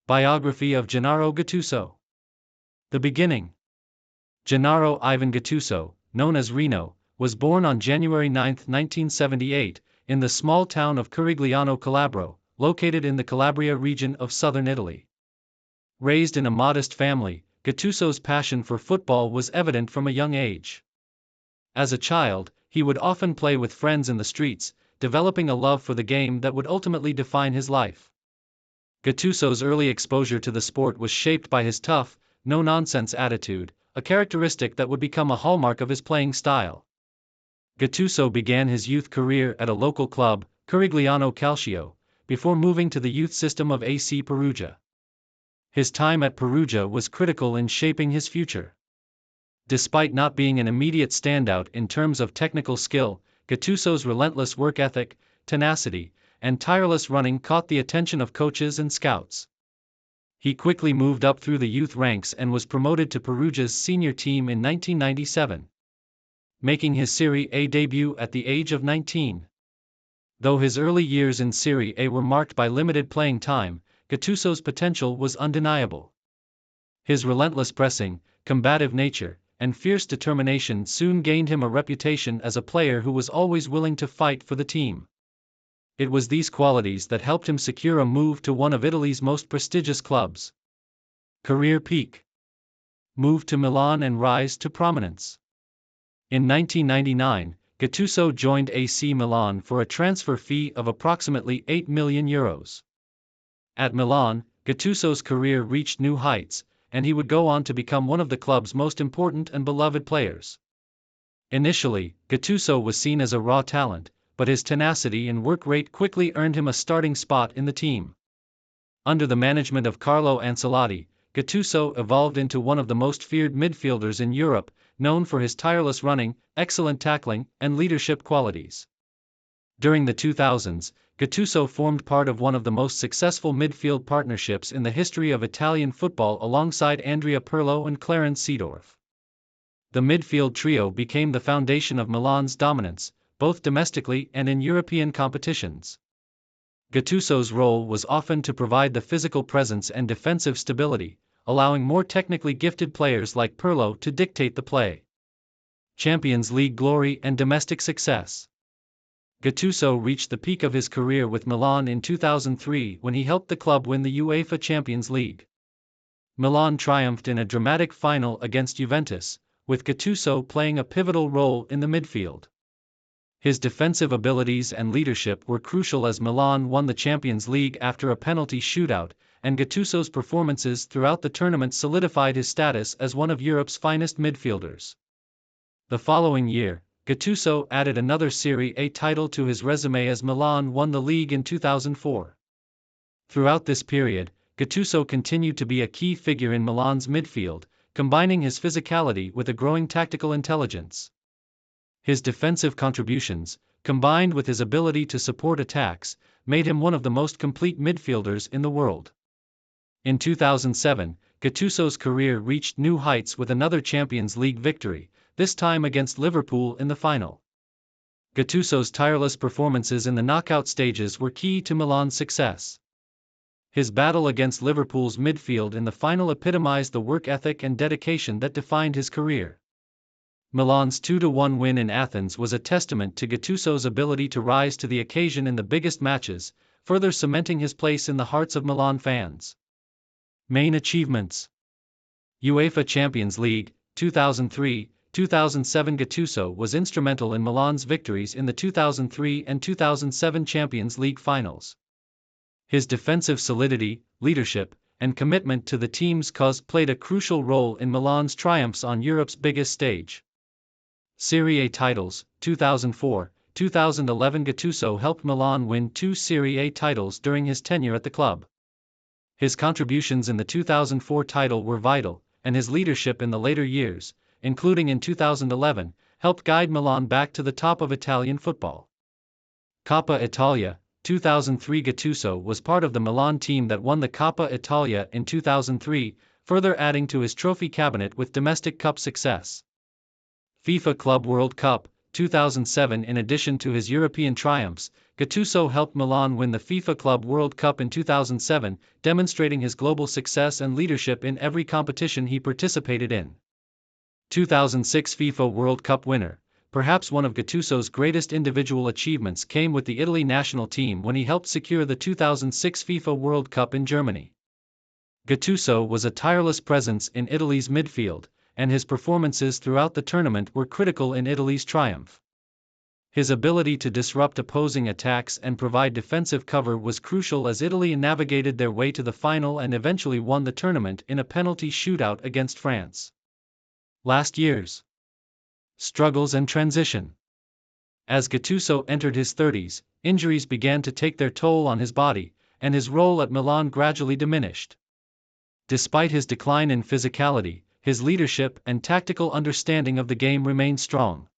Biography of Gennaro Gattuso. The beginning. Gennaro Ivan Gattuso, known as Rino, was born on January 9, 1978, in the small town of Carigliano Calabro, located in the Calabria region of southern Italy. Raised in a modest family, Gattuso's passion for football was evident from a young age. As a child, he would often play with friends in the streets, developing a love for the game that would ultimately define his life. Gattuso's early exposure to the sport was shaped by his tough, no-nonsense attitude, a characteristic that would become a hallmark of his playing style. Gattuso began his youth career at a local club, Carigliano Calcio, before moving to the youth system of AC Perugia. His time at Perugia was critical in shaping his future. Despite not being an immediate standout in terms of technical skill, Gattuso's relentless work ethic, tenacity, and tireless running caught the attention of coaches and scouts. He quickly moved up through the youth ranks and was promoted to Perugia's senior team in 1997, making his Serie A debut at the age of 19. Though his early years in Serie A were marked by limited playing time, Gattuso's potential was undeniable. His relentless pressing, combative nature, and fierce determination soon gained him a reputation as a player who was always willing to fight for the team. It was these qualities that helped him secure a move to one of Italy's most prestigious clubs. Career peak. Move to Milan and rise to prominence. In 1999, Gattuso joined AC Milan for a transfer fee of approximately €8 million. At Milan, Gattuso's career reached new heights, and he would go on to become one of the club's most important and beloved players. Initially, Gattuso was seen as a raw talent, but his tenacity and work rate quickly earned him a starting spot in the team. Under the management of Carlo Ancelotti, Gattuso evolved into one of the most feared midfielders in Europe, known for his tireless running, excellent tackling, and leadership qualities. During the 2000s, Gattuso formed part of one of the most successful midfield partnerships in the history of Italian football alongside Andrea Pirlo and Clarence Seedorf. The midfield trio became the foundation of Milan's dominance, both domestically and in European competitions. Gattuso's role was often to provide the physical presence and defensive stability, allowing more technically gifted players like Pirlo to dictate the play. Champions League glory and domestic success. Gattuso reached the peak of his career with Milan in 2003 when he helped the club win the UEFA Champions League. Milan triumphed in a dramatic final against Juventus, with Gattuso playing a pivotal role in the midfield. His defensive abilities and leadership were crucial as Milan won the Champions League after a penalty shootout, and Gattuso's performances throughout the tournament solidified his status as one of Europe's finest midfielders. The following year, Gattuso added another Serie A title to his resume as Milan won the league in 2004. Throughout this period, Gattuso continued to be a key figure in Milan's midfield, combining his physicality with a growing tactical intelligence. His defensive contributions, combined with his ability to support attacks, made him one of the most complete midfielders in the world. In 2007, Gattuso's career reached new heights with another Champions League victory, this time against Liverpool in the final. Gattuso's tireless performances in the knockout stages were key to Milan's success. His battle against Liverpool's midfield in the final epitomized the work ethic and dedication that defined his career. Milan's 2-1 win in Athens was a testament to Gattuso's ability to rise to the occasion in the biggest matches, further cementing his place in the hearts of Milan fans. Main achievements. UEFA Champions League, 2003, 2007. Gattuso was instrumental in Milan's victories in the 2003 and 2007 Champions League finals. His defensive solidity, leadership, and commitment to the team's cause played a crucial role in Milan's triumphs on Europe's biggest stage. Serie A titles, 2004, 2011. Gattuso helped Milan win 2 Serie A titles during his tenure at the club. His contributions in the 2004 title were vital, and his leadership in the later years, including in 2011, helped guide Milan back to the top of Italian football. Coppa Italia, 2003. Gattuso was part of the Milan team that won the Coppa Italia in 2003, further adding to his trophy cabinet with domestic cup success. FIFA Club World Cup, 2007. In addition to his European triumphs, Gattuso helped Milan win the FIFA Club World Cup in 2007, demonstrating his global success and leadership in every competition he participated in. 2006 FIFA World Cup winner. Perhaps one of Gattuso's greatest individual achievements came with the Italy national team when he helped secure the 2006 FIFA World Cup in Germany. Gattuso was a tireless presence in Italy's midfield, and his performances throughout the tournament were critical in Italy's triumph. His ability to disrupt opposing attacks and provide defensive cover was crucial as Italy navigated their way to the final and eventually won the tournament in a penalty shootout against France. Last year's struggles and transition. As Gattuso entered his 30s, injuries began to take their toll on his body, and his role at Milan gradually diminished. Despite his decline in physicality, his leadership and tactical understanding of the game remained strong.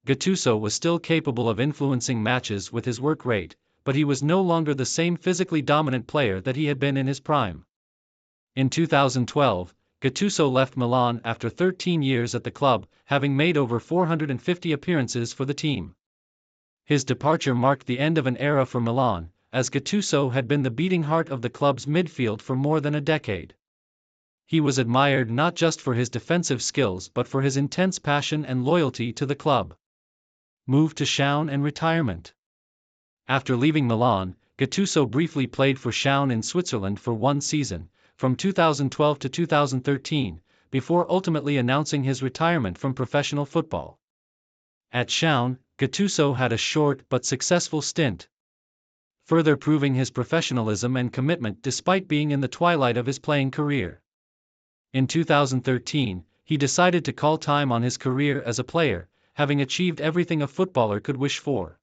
Gattuso was still capable of influencing matches with his work rate, but he was no longer the same physically dominant player that he had been in his prime. In 2012, Gattuso left Milan after 13 years at the club, having made over 450 appearances for the team. His departure marked the end of an era for Milan, as Gattuso had been the beating heart of the club's midfield for more than a decade. He was admired not just for his defensive skills but for his intense passion and loyalty to the club. Move to Schaun and retirement. After leaving Milan, Gattuso briefly played for Schaun in Switzerland for one season, from 2012 to 2013, before ultimately announcing his retirement from professional football. At Schaun, Gattuso had a short but successful stint, further proving his professionalism and commitment despite being in the twilight of his playing career. In 2013, he decided to call time on his career as a player, having achieved everything a footballer could wish for.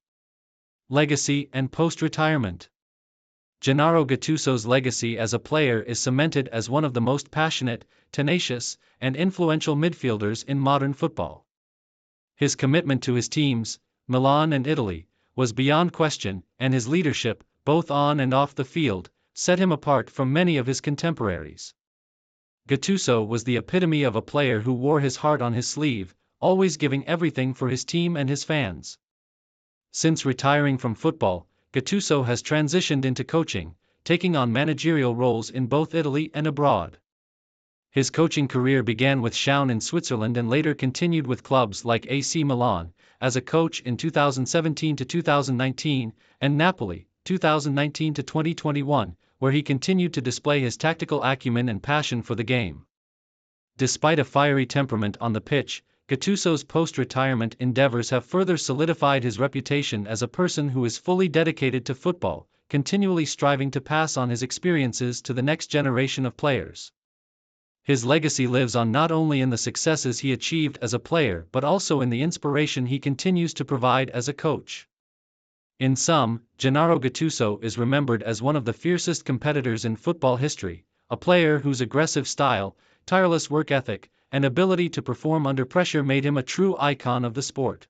Legacy and post-retirement. Gennaro Gattuso's legacy as a player is cemented as one of the most passionate, tenacious, and influential midfielders in modern football. His commitment to his teams, Milan and Italy, was beyond question, and his leadership, both on and off the field, set him apart from many of his contemporaries. Gattuso was the epitome of a player who wore his heart on his sleeve, always giving everything for his team and his fans. Since retiring from football, Gattuso has transitioned into coaching, taking on managerial roles in both Italy and abroad. His coaching career began with Schaun in Switzerland and later continued with clubs like AC Milan, as a coach in 2017 to 2019, and Napoli, 2019 to 2021, where he continued to display his tactical acumen and passion for the game. Despite a fiery temperament on the pitch, Gattuso's post-retirement endeavors have further solidified his reputation as a person who is fully dedicated to football, continually striving to pass on his experiences to the next generation of players. His legacy lives on not only in the successes he achieved as a player but also in the inspiration he continues to provide as a coach. In sum, Gennaro Gattuso is remembered as one of the fiercest competitors in football history, a player whose aggressive style, tireless work ethic, and ability to perform under pressure made him a true icon of the sport.